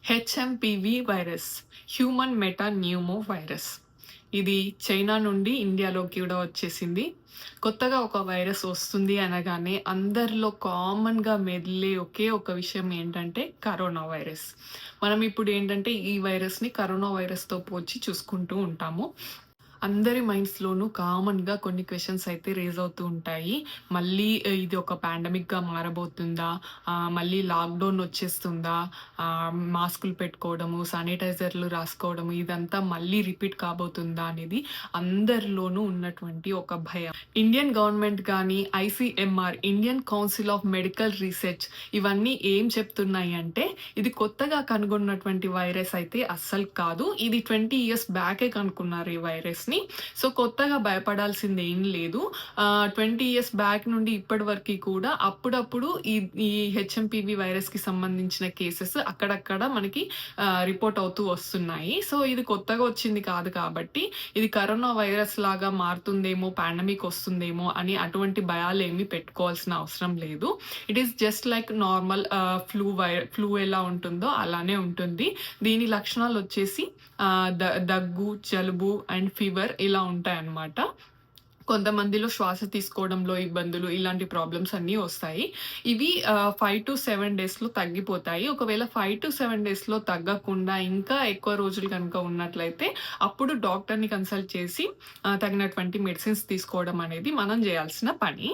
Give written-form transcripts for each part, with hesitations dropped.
HMPV virus human meta pneumo virus. ఇది China నుండి ఇండియాలోకి కూడా వచ్చేసింది. కొత్తగా ఒక వైరస్ వస్తుంది అనగానే అందరిలో కామన్‌గా మెదిలే ఒకే ఒక విషయం ఏంటంటే కరోనా వైరస్. మనం ఇప్పుడు ఏంటంటే ఈ వైరస్‌ని కరోనా వైరస్‌తో పోల్చి చూసుకుంటూ ఉంటాము. అందరి మైండ్స్‌లోనూ కామన్‌గా కొన్ని క్వెషన్స్ అయితే రైజ్ అవుతూ ఉంటాయి. మళ్ళీ ఇది ఒక పాండమిక్‌గా మారబోతుందా? మళ్ళీ లాక్‌డౌన్ వచ్చేస్తుందా? మాస్కులు పెట్టుకోవడము, శానిటైజర్‌లు రాసుకోవడము ఇదంతా మళ్ళీ రిపీట్ కాబోతుందా అనేది అందరిలోనూ ఉన్నటువంటి ఒక భయం. ఇండియన్ గవర్నమెంట్ గానీ, ICMR Indian council of medical research ఇవన్నీ ఏం చెప్తున్నాయి అంటే ఇది కొత్తగా కనుగొన్నటువంటి వైరస్ అయితే అస్సలు కాదు. ఇది 20 ఇయర్స్ బ్యాకే కనుక్కున్నారు ఈ వైరస్‌ని. సో, కొత్తగా భయపడాల్సింది ఏం లేదు. 20 ఇయర్స్ బ్యాక్ నుండి ఇప్పటి వరకి కూడా అప్పుడప్పుడు ఈ ఈ హెచ్ఎంపీవీ వైరస్‌కి సంబంధించిన కేసెస్ అక్కడక్కడ మనకి రిపోర్ట్ అవుతూ వస్తున్నాయి. సో, ఇది కొత్తగా వచ్చింది కాదు కాబట్టి ఇది కరోనా వైరస్ లాగా మారుతుందేమో, పాండమిక్ వస్తుందేమో అని అటువంటి భయాలేమీ పెట్టుకోవాల్సిన అవసరం లేదు. It is just like normal flu ఎలా ఉంటుందో అలానే ఉంటుంది. దీని లక్షణాలొచ్చేసి దగ్గు, జలుబు అండ్ ఫీవర్ ఇలా ఉంటాయన్నమాట. కొంతమందిలో శ్వాస తీసుకోవడంలో ఇబ్బందులు, ఇలాంటి ప్రాబ్లమ్స్ అన్నీ వస్తాయి. ఇవి 5-7 డేస్‌లో తగ్గిపోతాయి. ఒకవేళ 5-7 డేస్‌లో తగ్గకుండా ఇంకా ఎక్కువ రోజులు గనుక ఉన్నట్లయితే అప్పుడు డాక్టర్‌ని కన్సల్ట్ చేసి తగినటువంటి మెడిసిన్స్ తీసుకోవడం అనేది మనం జేయాల్సిన పని.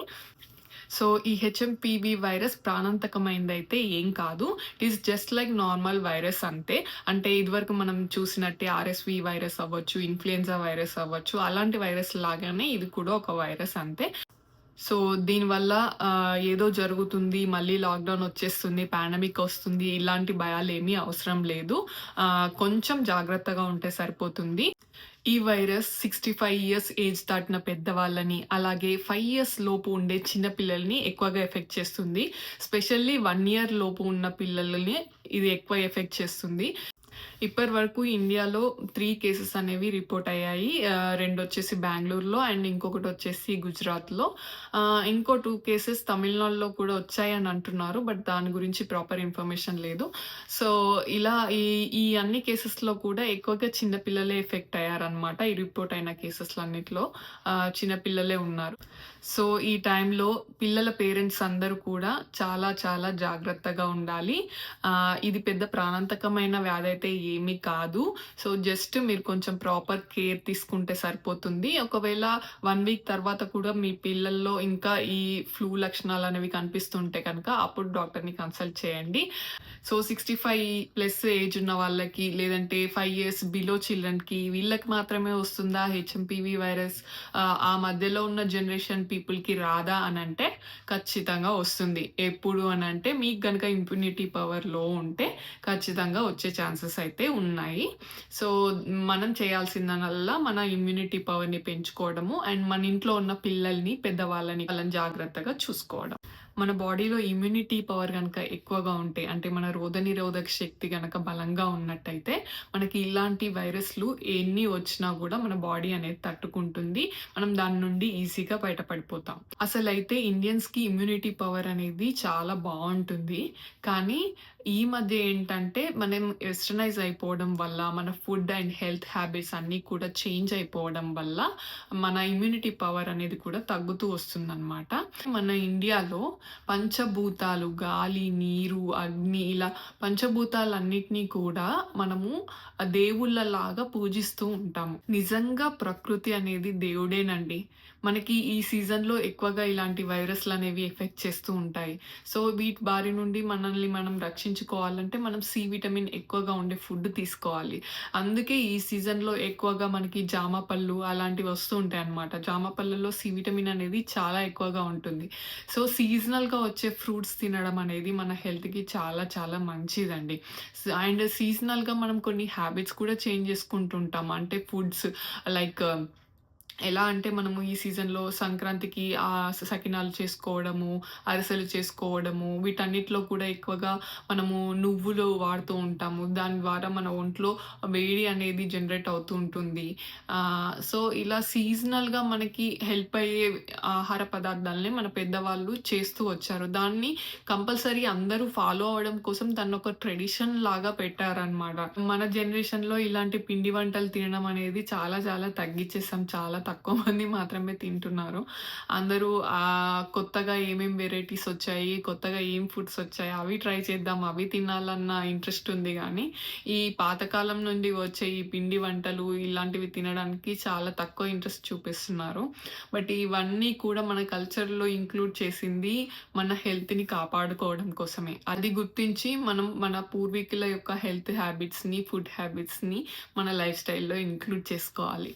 సో, ఈ హెచ్ఎంపీవీ వైరస్ ప్రాణాంతకమైనదైతే ఏం కాదు. It is just like normal virus అంతే. అంటే ఇదివరకు మనం చూసినట్టే ఆర్ఎస్‌వి వైరస్ అవ్వచ్చు, ఇన్‌ఫ్లుయెన్జా వైరస్ అవ్వచ్చు, అలాంటి వైరస్ లాగానే ఇది కూడా ఒక వైరస్ అంతే. సో, దీనివల్ల ఏదో జరుగుతుంది, మళ్ళీ లాక్‌డౌన్ వచ్చేస్తుంది, పాండమిక్ వస్తుంది, ఇలాంటి భయాలేమీ అవసరం లేదు. కొంచెం జాగ్రత్తగా ఉంటే సరిపోతుంది. ఈ వైరస్ 65 ఇయర్స్ ఏజ్ దాటిన పెద్దవాళ్ళని, అలాగే 5 ఇయర్స్ లోపు ఉండే చిన్న పిల్లల్ని ఎక్కువగా ఎఫెక్ట్ చేస్తుంది. స్పెషల్లీ 1 ఇయర్ లోపు ఉన్న పిల్లలని ఇది ఎక్కువ ఎఫెక్ట్ చేస్తుంది. ఇప్పటి వరకు ఇండియాలో 3 కేసెస్ అనేవి రిపోర్ట్ అయ్యాయి. 2 వచ్చేసి బెంగుళూరులో అండ్ ఇంకొకటి వచ్చేసి గుజరాత్‌లో. ఇంకో 2 కేసెస్ తమిళనాడులో కూడా వచ్చాయని అంటున్నారు. బట్ దాని గురించి ప్రాపర్ ఇన్ఫర్మేషన్ లేదు. సో, ఇలా ఈ ఈ అన్ని కేసెస్‌లో కూడా ఎక్కువగా చిన్న పిల్లలే ఎఫెక్ట్ అయ్యారనమాట. ఈ రిపోర్ట్ అయిన కేసెస్‌లన్నిట్లో చిన్న పిల్లలే ఉన్నారు. సో, ఈ టైంలో పిల్లల పేరెంట్స్ అందరూ కూడా చాలా చాలా జాగ్రత్తగా ఉండాలి. ఇది పెద్ద ప్రాణాంతకమైన వ్యాధైతే ఏమీ కాదు. సో, జస్ట్ మీరు కొంచెం ప్రాపర్ కేర్ తీసుకుంటే సరిపోతుంది. ఒకవేళ 1 వీక్ తర్వాత కూడా మీ పిల్లల్లో ఇంకా ఈ ఫ్లూ లక్షణాలనేవి కనిపిస్తుంటే కనుక అప్పుడు డాక్టర్‌ని కన్సల్ట్ చేయండి. సో, 65+ ఏజ్ ఉన్న వాళ్ళకి లేదంటే 5 ఇయర్స్ బిలో చిల్డ్రన్‌కి వీళ్ళకి మాత్రమే వస్తుందా హెచ్ఎంపీవీ వైరస్? ఆ మధ్యలో ఉన్న జనరేషన్ పీపుల్‌కి రాదా అనంటే ఖచ్చితంగా వస్తుంది. ఎప్పుడు అనంటే మీకు గనక ఇమ్యూనిటీ పవర్ లో ఉంటే ఖచ్చితంగా వచ్చే ఛాన్సెస్ అయితే ఉన్నాయి. సో, మనం చేయాల్సిందల్లా మన ఇమ్యూనిటీ పవర్‌ని పెంచుకోవడము అండ్ మన ఇంట్లో ఉన్న పిల్లల్ని, పెద్దవాళ్ళని వాళ్ళని జాగ్రత్తగా చూసుకోవడం. మన బాడీలో ఇమ్యూనిటీ పవర్ గనక ఎక్కువగా ఉంటే, అంటే మన రోగనిరోధక శక్తి గనక బలంగా ఉన్నట్టయితే, మనకి ఇలాంటి వైరస్‌లు ఎన్ని వచ్చినా గూడా మన బాడీ అనేది తట్టుకుంటుంది. మనం దాని నుండి ఈజీగా బయటపడిపోతాం. అసలైతే ఇండియన్స్‌కి ఇమ్యూనిటీ పవర్ అనేది చాలా బావుంటుంది. కానీ ఈ మధ్య ఏంటంటే, మనం వెస్టర్నైజ్ అయిపోవడం వల్ల, మన ఫుడ్ అండ్ హెల్త్ హ్యాబిట్స్ అన్నీ కూడా చేంజ్ అయిపోవడం వల్ల, మన ఇమ్యూనిటీ పవర్ అనేది కూడా తగ్గుతూ వస్తుందనమాట. మన ఇండియాలో పంచభూతాలు గాలి, నీరు, అగ్ని ఇలా పంచభూతాలన్నిటిని కూడా మనము దేవుళ్ళలాగా పూజిస్తూ ఉంటాము. నిజంగా ప్రకృతి అనేది దేవుడేనండి. మనకి ఈ సీజన్‌లో ఎక్కువగా ఇలాంటి వైరస్‌లనేవి ఎఫెక్ట్ చేస్తూ ఉంటాయి. సో, వీటి బారి నుండి మనల్ని మనం రక్షించుకోవాలంటే మనం సి విటమిన్ ఎక్కువగా ఉండే ఫుడ్ తీసుకోవాలి. అందుకే ఈ సీజన్‌లో ఎక్కువగా మనకి జామ పళ్ళు అలాంటివి వస్తూ ఉంటాయన్నమాట. జామ పళ్ళలో సి విటమిన్ అనేది చాలా ఎక్కువగా ఉంటుంది. సో, సీజనల్‌గా వచ్చే ఫ్రూట్స్ తినడం అనేది మన హెల్త్‌కి చాలా చాలా మంచిదండి. అండ్ సీజనల్‌గా మనం కొన్ని హ్యాబిట్స్ కూడా చేంజ్ చేసుకుంటుంటాం. అంటే ఫుడ్స్ లైక్ ఎలా అంటే మనము ఈ సీజన్‌లో సంక్రాంతికి సకినాలు చేసుకోవడము, అరిసెలు చేసుకోవడము, వీటన్నిటిలో కూడా ఎక్కువగా మనము నువ్వులు వాడుతూ ఉంటాము. దాని ద్వారా మన ఒంట్లో వేడి అనేది జనరేట్ అవుతూ ఉంటుంది. సో, ఇలా సీజనల్‌గా మనకి హెల్ప్ అయ్యే ఆహార పదార్థాలనే మన పెద్దవాళ్ళు చేస్తూ వచ్చారు. దాన్ని కంపల్సరీ అందరూ ఫాలో అవ్వడం కోసం దాన్నొక ట్రెడిషన్ లాగా పెట్టారనమాట. మన జనరేషన్‌లో ఇలాంటి పిండి వంటలు తినడం అనేది చాలా చాలా తగ్గిచ్చేసాం. చాలా తక్కువ మంది మాత్రమే తింటున్నారు. అందరూ కొత్తగా ఏమేం వెరైటీస్ వచ్చాయి, కొత్తగా ఏం ఫుడ్స్ వచ్చాయి అవి ట్రై చేద్దాం, అవి తినాలన్న ఇంట్రెస్ట్ ఉంది గానీ, ఈ పాతకాలం నుండి వచ్చే ఈ పిండి వంటలు ఇలాంటివి తినడానికి చాలా తక్కువ ఇంట్రెస్ట్ చూపిస్తున్నారు. బట్ ఇవన్నీ కూడా మన కల్చర్‌లో ఇంక్లూడ్ చేసింది మన హెల్త్‌ని కాపాడుకోవడం కోసమే. అది గుర్తించి మనం మన పూర్వీకుల యొక్క హెల్త్ హ్యాబిట్స్‌ని, ఫుడ్ హ్యాబిట్స్‌ని మన లైఫ్ స్టైల్‌లో ఇంక్లూడ్ చేసుకోవాలి.